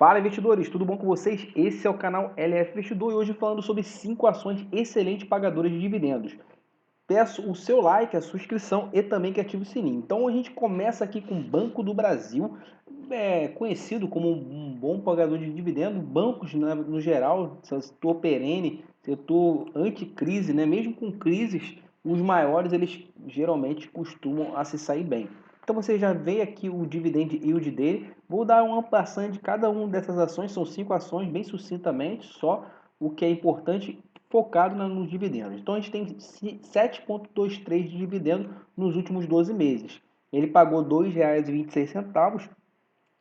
Fala, investidores, tudo bom com vocês? Esse é o canal LF Investidor e hoje falando sobre 5 ações excelentes pagadoras de dividendos. Peço o seu like, a sua inscrição e também que ative o sininho. Então a gente começa aqui com o Banco do Brasil, conhecido como um bom pagador de dividendos. Bancos, né, no geral, setor perene, setor anticrise, né? Mesmo com crises, os maiores eles geralmente costumam a se sair bem. Então você já vê aqui o dividend yield dele. Vou dar um passando de cada uma dessas ações, são 5 ações, bem sucintamente, só o que é importante focado nos dividendos. Então a gente tem 7,23 de dividendo nos últimos 12 meses. Ele pagou R$ 2,26,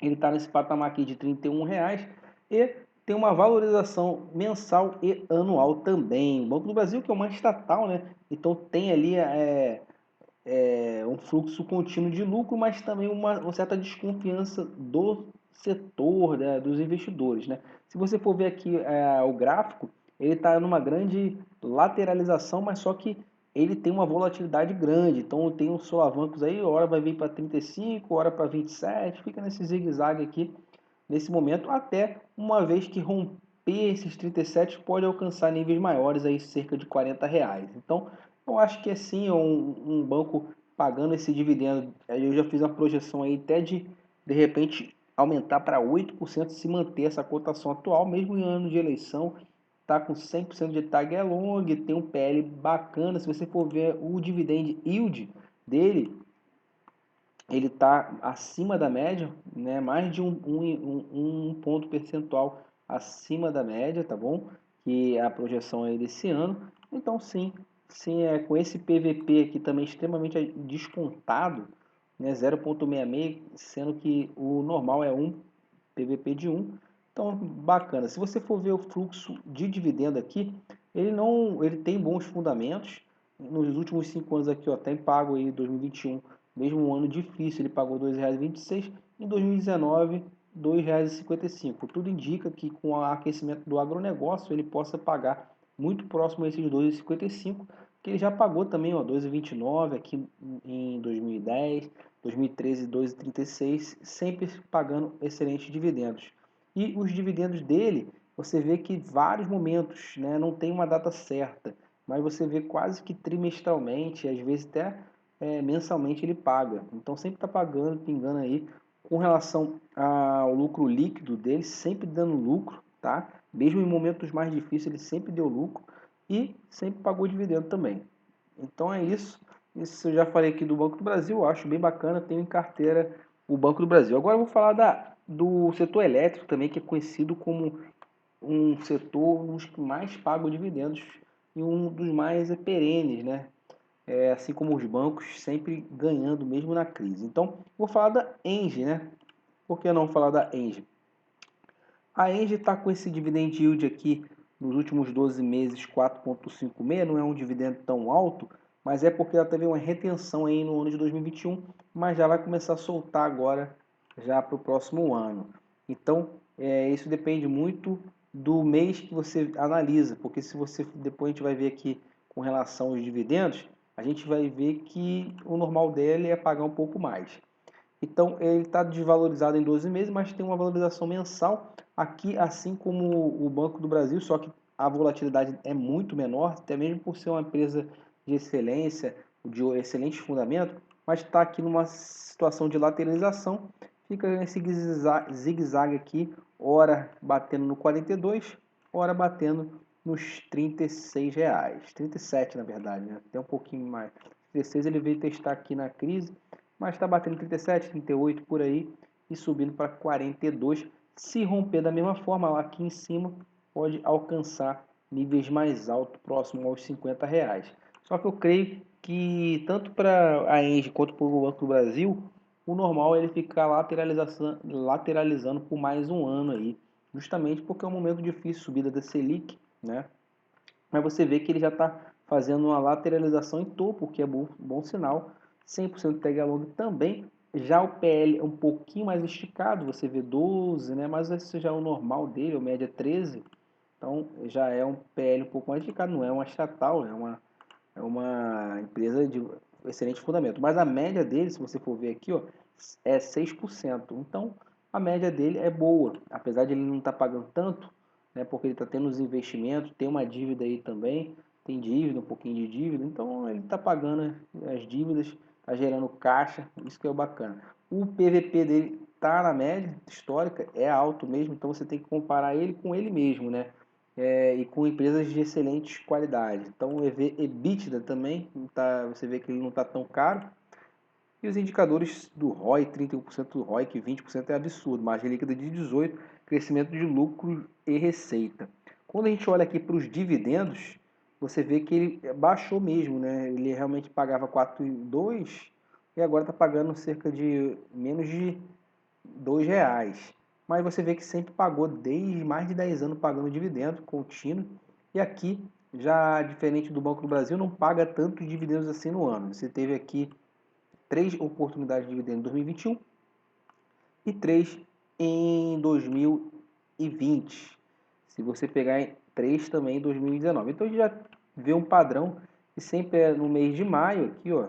ele está nesse patamar aqui de R$ 31,00 e tem uma valorização mensal e anual também. O Banco do Brasil, que é uma estatal, né? Então tem ali um fluxo contínuo de lucro, mas também uma certa desconfiança do setor, né, dos investidores, né? Se você for ver aqui o gráfico, ele está numa grande lateralização, mas só que ele tem uma volatilidade grande. Então tem uns solavancos aí, hora vai vir para 35, hora para 27, fica nesse zigue-zague aqui nesse momento, até uma vez que romper esses 37 pode alcançar níveis maiores, aí cerca de R$ 40. Então, eu acho que assim, um banco pagando esse dividendo, eu já fiz uma projeção aí até de repente, aumentar para 8% se manter essa cotação atual, mesmo em ano de eleição, está com 100% de tag along, tem um PL bacana. Se você for ver o dividend yield dele, ele está acima da média, né? Mais de um ponto percentual acima da média, tá bom? Que é a projeção aí desse ano. Então, sim, com esse PVP aqui também extremamente descontado, né? 0,66, sendo que o normal é 1, PVP de 1. Então, bacana. Se você for ver o fluxo de dividendo aqui, ele tem bons fundamentos. Nos últimos 5 anos aqui, ó, tem pago aí 2021, mesmo um ano difícil, ele pagou R$ 2,26. Em 2019, R$ 2,55. Tudo indica que com o aquecimento do agronegócio, ele possa pagar muito próximo a esses R$ 2,55, que ele já pagou também, ó, 2,29 aqui em 2010, 2013, 2,36, sempre pagando excelentes dividendos. E os dividendos dele, você vê que vários momentos, né, não tem uma data certa, mas você vê quase que trimestralmente, às vezes até mensalmente ele paga. Então sempre está pagando, pingando aí. Com relação ao lucro líquido dele, sempre dando lucro, tá? Mesmo em momentos mais difíceis, ele sempre deu lucro e sempre pagou dividendo também. Então é isso. Isso eu já falei aqui do Banco do Brasil, eu acho bem bacana, tenho em carteira o Banco do Brasil. Agora eu vou falar do setor elétrico também, que é conhecido como um setor, um dos que mais pagam dividendos e um dos mais perenes, né? Assim como os bancos, sempre ganhando mesmo na crise. Então, vou falar da Engie, né? Por que não falar da Engie? A Engie está com esse dividend yield aqui nos últimos 12 meses 4,56, não é um dividendo tão alto, mas é porque ela teve uma retenção aí no ano de 2021, mas já vai começar a soltar agora já para o próximo ano. Então, isso depende muito do mês que você analisa, porque se você depois a gente vai ver aqui com relação aos dividendos, a gente vai ver que o normal dele é pagar um pouco mais. Então ele está desvalorizado em 12 meses, mas tem uma valorização mensal aqui, assim como o Banco do Brasil, só que a volatilidade é muito menor, até mesmo por ser uma empresa de excelência, de excelente fundamento, mas está aqui numa situação de lateralização, fica nesse zigue-zague aqui, ora batendo no 42, ora batendo nos R$ 36, 37 na verdade, né? Até um pouquinho mais. 36 ele veio testar aqui na crise, mas está batendo 37, 38 por aí e subindo para 42. Se romper da mesma forma, lá aqui em cima pode alcançar níveis mais altos, próximo aos R$ 50. Só que eu creio que tanto para a Engie quanto para o Banco do Brasil, o normal é ele ficar lateralizando por mais um ano aí, justamente porque é um momento difícil, subida da Selic, né? Mas você vê que ele já está fazendo uma lateralização em topo, o que é bom sinal. 100% tag along também. Já o PL é um pouquinho mais esticado, você vê 12, né? Mas esse já é o normal dele, o média 13. Então já é um PL um pouco mais esticado, não é uma estatal, é uma empresa de excelente fundamento. Mas a média dele, se você for ver aqui, ó, é 6%. Então a média dele é boa, apesar de ele não estar pagando tanto, né, porque ele está tendo os investimentos, tem uma dívida aí também, tem dívida, um pouquinho de dívida, então ele está pagando as dívidas, está gerando caixa, isso que é o bacana. O PVP dele está na média histórica, é alto mesmo, então você tem que comparar ele com ele mesmo, né? E com empresas de excelente qualidade. Então o EBITDA também, você vê que ele não está tão caro, e os indicadores do ROI, 31% do ROI, que 20% é absurdo, margem líquida de 18%, crescimento de lucro e receita. Quando a gente olha aqui para os dividendos, você vê que ele baixou mesmo, né? Ele realmente pagava 4,2 e agora está pagando cerca de menos de R$ 2. Mas você vê que sempre pagou, desde mais de 10 anos, pagando dividendo contínuo. E aqui, já diferente do Banco do Brasil, não paga tantos dividendos assim no ano. Você teve aqui 3 oportunidades de dividendo em 2021 e 3 em 2020. Se você pegar 3 também em 2019. Então a gente já vê um padrão que sempre é no mês de maio, aqui, ó,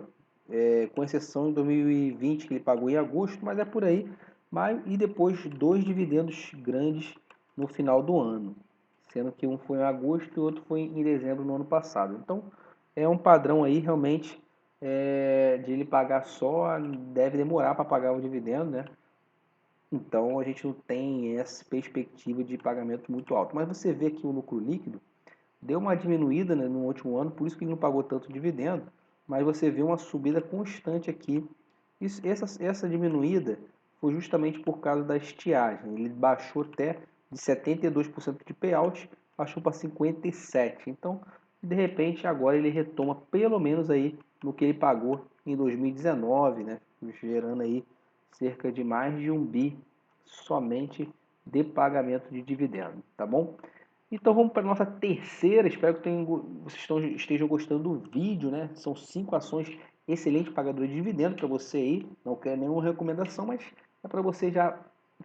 com exceção de 2020 que ele pagou em agosto, mas é por aí, maio, e depois 2 dividendos grandes no final do ano, sendo que um foi em agosto e o outro foi em dezembro no ano passado. Então é um padrão aí realmente, de ele pagar só, deve demorar para pagar o dividendo, né? Então a gente não tem essa perspectiva de pagamento muito alto. Mas você vê que o lucro líquido deu uma diminuída, né, no último ano, por isso que ele não pagou tanto dividendo, mas você vê uma subida constante aqui. Essa diminuída foi justamente por causa da estiagem. Ele baixou até de 72% de payout, baixou para 57%. Então, de repente, agora ele retoma pelo menos aí no que ele pagou em 2019, né, gerando aí cerca de mais de 1 bi somente de pagamento de dividendo, tá bom? Então vamos para a nossa terceira, espero que vocês estejam gostando do vídeo, né? São 5 ações excelentes pagadoras de dividendo para você aí, não quero nenhuma recomendação, mas é para você já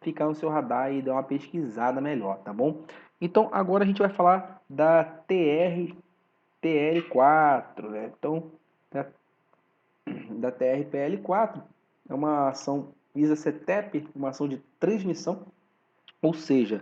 ficar no seu radar e dar uma pesquisada melhor, tá bom? Então agora a gente vai falar da TRPL4, né? Então, da TRPL4 é uma ação ISA-CETEP, uma ação de transmissão, ou seja,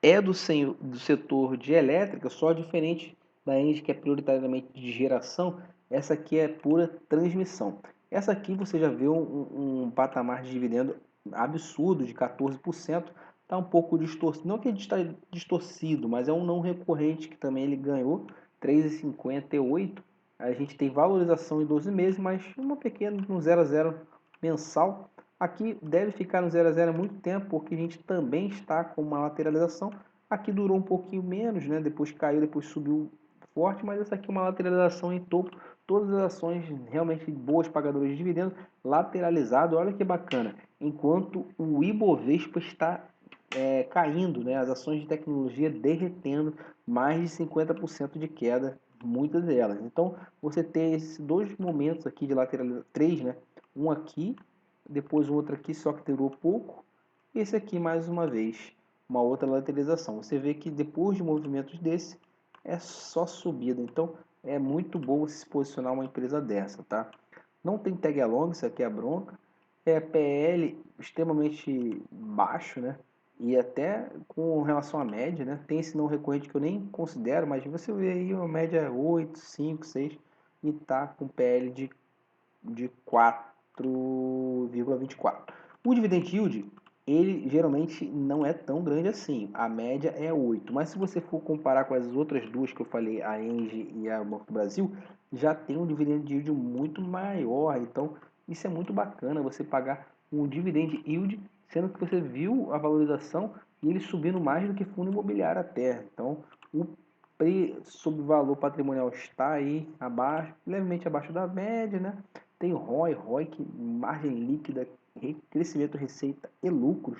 é do setor de elétrica, só diferente da Engie, que é prioritariamente de geração, essa aqui é pura transmissão. Essa aqui você já viu um patamar de dividendo absurdo de 14%, está um pouco distorcido, não que ele está distorcido, mas é um não recorrente que também ele ganhou 3,58. A gente tem valorização em 12 meses, mas uma pequena, um 0 a 0 mensal. Aqui deve ficar no 0 a 0 há muito tempo, porque a gente também está com uma lateralização. Aqui durou um pouquinho menos, né? Depois caiu, depois subiu forte, mas essa aqui é uma lateralização em topo. Todas as ações realmente boas pagadoras de dividendos, lateralizado. Olha que bacana. Enquanto o Ibovespa está caindo, né? As ações de tecnologia derretendo, mais de 50% de queda, muitas delas. Então, você tem esses dois momentos aqui de lateralização, três, né? Um aqui, depois o outro aqui, só que durou pouco. Esse aqui, mais uma vez, uma outra lateralização. Você vê que depois de movimentos desse, é só subida. Então, é muito bom se posicionar uma empresa dessa, tá? Não tem tag along, isso aqui é a bronca. É PL extremamente baixo, né? E até com relação à média, né? Tem esse não recorrente que eu nem considero, mas você vê aí uma média 8, 5, 6 e tá com PL de 4,24. O dividend yield, ele geralmente não é tão grande assim. A média é 8. Mas se você for comparar com as outras duas que eu falei, a Engie e a Banco do Brasil, já tem um dividend yield muito maior. Então, isso é muito bacana, você pagar um dividend yield, sendo que você viu a valorização e ele subindo mais do que fundo imobiliário até. Então, o sobre valor patrimonial está aí abaixo, levemente abaixo da média, né? Tem ROI, que margem líquida, crescimento, receita e lucros.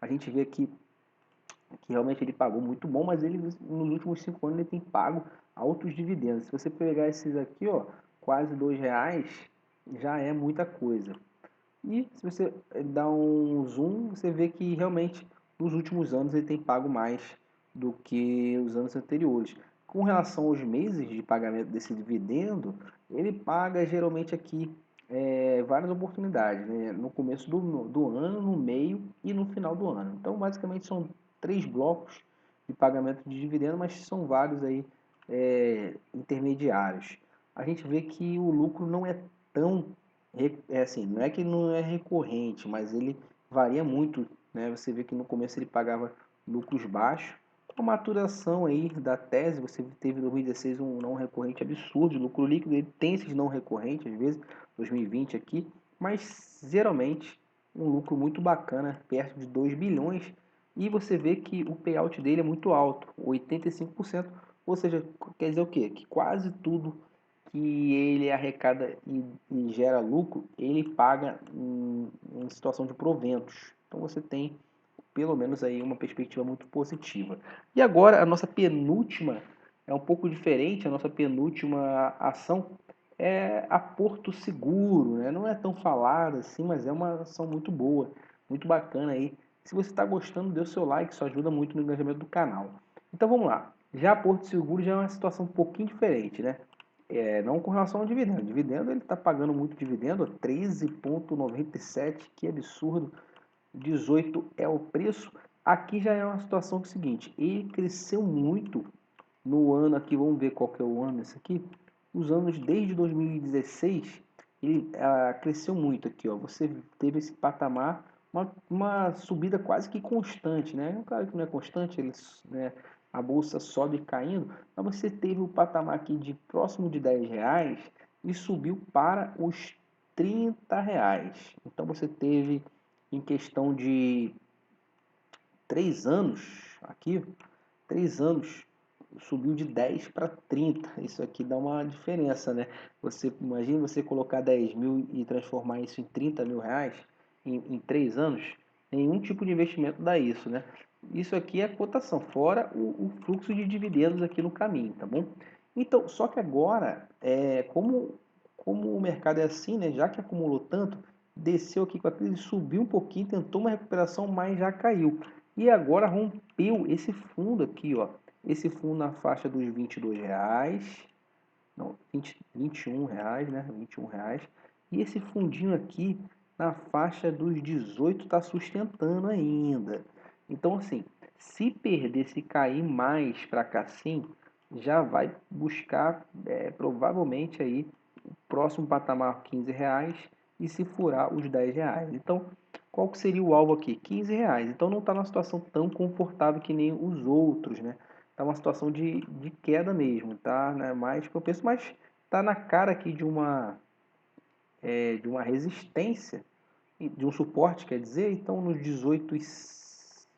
A gente vê aqui que realmente ele pagou muito bom, mas ele nos últimos 5 anos ele tem pago altos dividendos. Se você pegar esses aqui, ó, quase R$ 2, já é muita coisa. E se você dar um zoom, você vê que realmente nos últimos anos ele tem pago mais do que os anos anteriores. Com relação aos meses de pagamento desse dividendo, ele paga geralmente aqui várias oportunidades, né? No começo do ano, no meio e no final do ano. Então, basicamente, são 3 blocos de pagamento de dividendo, mas são vários aí intermediários. A gente vê que o lucro não é tão, assim, não é que não é recorrente, mas ele varia muito, né? Você vê que no começo ele pagava lucros baixos. Com a maturação aí da tese, você teve em 2016 um não recorrente absurdo de lucro líquido, ele tem esses não recorrentes às vezes, 2020 aqui, mas geralmente um lucro muito bacana, perto de 2 bilhões, e você vê que o payout dele é muito alto, 85%, ou seja, quer dizer o quê? Que quase tudo que ele arrecada e gera lucro, ele paga em situação de proventos. Então você tem pelo menos aí uma perspectiva muito positiva. E agora a nossa penúltima é um pouco diferente, a nossa penúltima ação é a Porto Seguro, né? Não é tão falada assim, mas é uma ação muito boa, muito bacana aí. Se você está gostando, dê o seu like, isso ajuda muito no engajamento do canal. Então vamos lá. Já a Porto Seguro já é uma situação um pouquinho diferente, né? Não com relação ao dividendo. O dividendo ele está pagando muito dividendo, 13,97, que absurdo. 18 é o preço. Aqui já é uma situação que é o seguinte, ele cresceu muito no ano aqui, vamos ver qual que é o ano esse aqui, os anos desde 2016, ele cresceu muito aqui, ó. Você teve esse patamar, uma subida quase que constante, né? Claro que não é constante, né, a bolsa sobe caindo, mas você teve o patamar aqui de próximo de R$ 10 e subiu para os R$ 30. Então você teve em questão de 3 anos, aqui, 3 anos, subiu de 10 para 30. Isso aqui dá uma diferença, né? Você imagina você colocar 10 mil e transformar isso em 30 mil reais em 3 anos. Nenhum tipo de investimento dá isso, né? Isso aqui é a cotação, fora o fluxo de dividendos aqui no caminho, tá bom? Então, só que agora, como o mercado é assim, né? Já que acumulou tanto, desceu aqui com a crise, subiu um pouquinho, tentou uma recuperação, mas já caiu. E agora rompeu esse fundo aqui, ó. Esse fundo na faixa dos R$ 22, não, 21 reais, né? R$ 21. E esse fundinho aqui na faixa dos 18 está sustentando ainda. Então, assim, se perder, se cair mais para cá sim, já vai buscar provavelmente aí o próximo patamar R$ 15 e se furar os R$ 10. Então, qual que seria o alvo aqui? R$ 15. Então não está numa situação tão confortável que nem os outros, né? Está uma situação de queda mesmo, tá? Né? Mais propenso, mas está na cara aqui de uma resistência, de um suporte, quer dizer, então nos 18,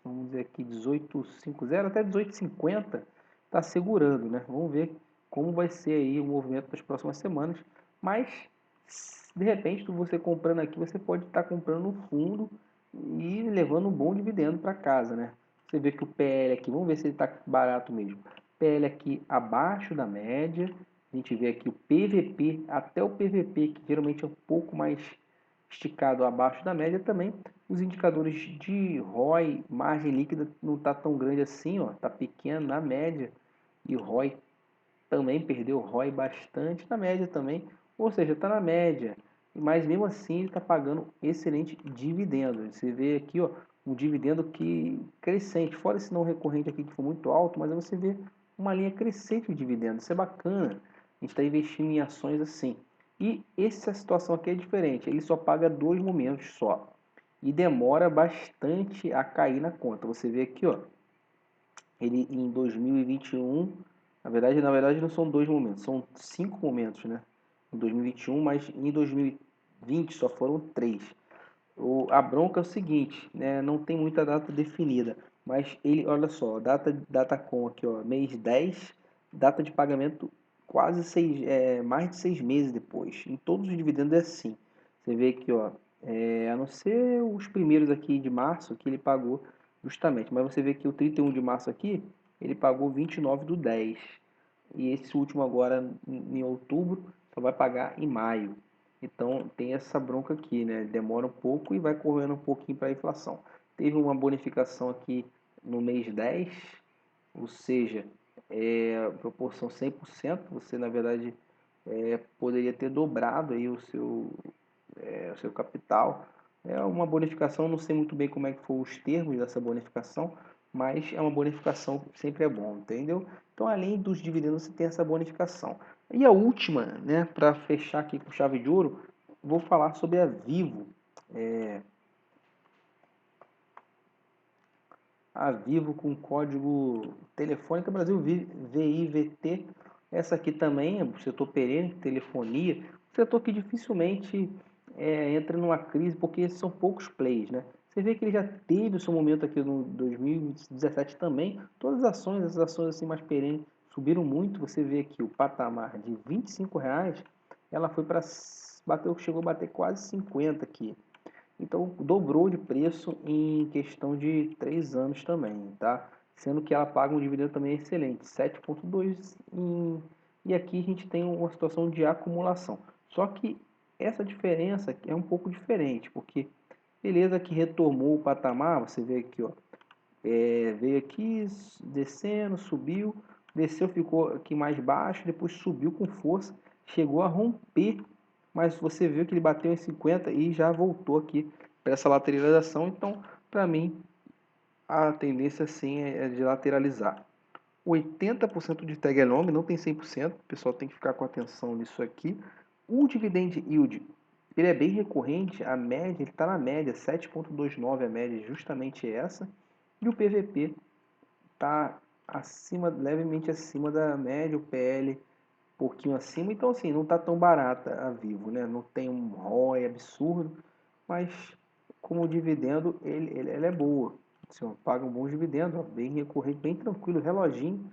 vamos dizer aqui 18,50 até 18,50 está segurando, né? Vamos ver como vai ser aí o movimento das próximas semanas, mas de repente você comprando aqui, você pode estar comprando no fundo e levando um bom dividendo para casa, né? Você vê que o PL aqui, vamos ver se ele está barato mesmo. PL aqui abaixo da média, a gente vê aqui o PVP, até o PVP, que geralmente é um pouco mais esticado abaixo da média também. Os indicadores de ROI, margem líquida, não está tão grande assim, ó, está pequeno na média. E ROI também perdeu ROI bastante na média também. Ou seja, está na média. Mas mesmo assim ele está pagando excelente dividendo. Você vê aqui, ó, um dividendo que crescente, fora esse não recorrente aqui que foi muito alto, mas aí você vê uma linha crescente de dividendos. Isso é bacana. A gente está investindo em ações assim. E essa situação aqui é diferente. Ele só paga 2 momentos só. E demora bastante a cair na conta. Você vê aqui, ó, ele em 2021, na verdade não são 2 momentos, são 5 momentos, né? Em 2021, mas em 2020 só foram 3. A bronca é o seguinte, né? Não tem muita data definida, mas ele, olha só, data com aqui, ó, mês 10, data de pagamento quase mais de 6 meses depois. Em todos os dividendos é assim. Você vê aqui, ó, a não ser os primeiros aqui de março que ele pagou justamente, mas você vê que o 31 de março aqui, ele pagou 29/10. E esse último agora em outubro só vai pagar em maio. Então tem essa bronca aqui, né? Demora um pouco e vai correndo um pouquinho para a inflação. Teve uma bonificação aqui no mês 10, ou seja, proporção 100%. Você na verdade poderia ter dobrado aí o seu capital. É uma bonificação, não sei muito bem como é que foram os termos dessa bonificação, mas é uma bonificação que sempre é bom, entendeu? Então, além dos dividendos, você tem essa bonificação. E a última, né, para fechar aqui com chave de ouro, vou falar sobre a Vivo. A Vivo com código Telefônica Brasil VIVT. Essa aqui também é o setor perene, telefonia, um setor que dificilmente entra numa crise, porque são poucos plays, né? Você vê que ele já teve o seu momento aqui no 2017 também. Todas as ações assim mais perenes subiram muito. Você vê aqui o patamar de R$ 25, ela foi para chegou a bater quase 50 aqui. Então dobrou de preço em questão de 3 anos também, tá? Sendo que ela paga um dividendo também excelente, 7,2 e aqui a gente tem uma situação de acumulação. Só que essa diferença é um pouco diferente, porque beleza que retomou o patamar, você vê aqui, ó, veio aqui descendo, subiu, desceu, ficou aqui mais baixo, depois subiu com força, chegou a romper, mas você viu que ele bateu em 50 e já voltou aqui para essa lateralização. Então, para mim, a tendência sim é de lateralizar. 80% de tag é long, não tem 100%, o pessoal tem que ficar com atenção nisso aqui. O dividend yield, ele é bem recorrente, a média, ele está na média, 7,29 a média, justamente essa. E o PVP está levemente acima da média, o PL um pouquinho acima, então assim, não está tão barata a Vivo, né? Não tem um ROI absurdo, mas como dividendo, ela é boa. Assim, paga um bom dividendo, ó, bem recorrente, bem tranquilo, reloginho,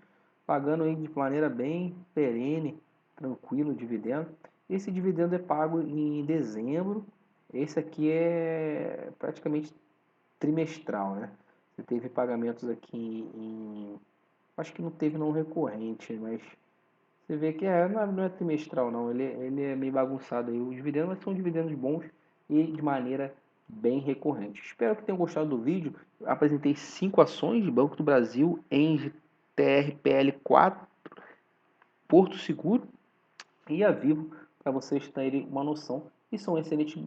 pagando aí de maneira bem perene, tranquilo o dividendo. Esse dividendo é pago em dezembro, esse aqui é praticamente trimestral, né? Você teve pagamentos aqui acho que não teve não recorrente, mas você vê que não é trimestral não, ele é meio bagunçado aí. Os dividendos, mas são dividendos bons e de maneira bem recorrente. Espero que tenham gostado do vídeo. Apresentei 5 ações de Banco do Brasil, Engie, TRPL4, Porto Seguro e a Vivo, para vocês terem uma noção. E são excelentes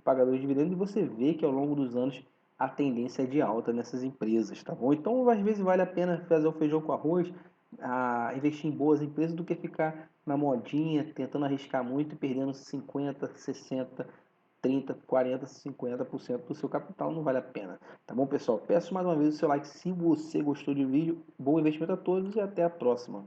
pagadores de dividendos e você vê que ao longo dos anos a tendência é de alta nessas empresas, tá bom? Então, às vezes vale a pena fazer o feijão com arroz, investir em boas empresas do que ficar na modinha, tentando arriscar muito e perdendo 50, 60, 30, 40, 50% do seu capital, não vale a pena. Tá bom, pessoal? Peço mais uma vez o seu like se você gostou do vídeo. Bom investimento a todos e até a próxima.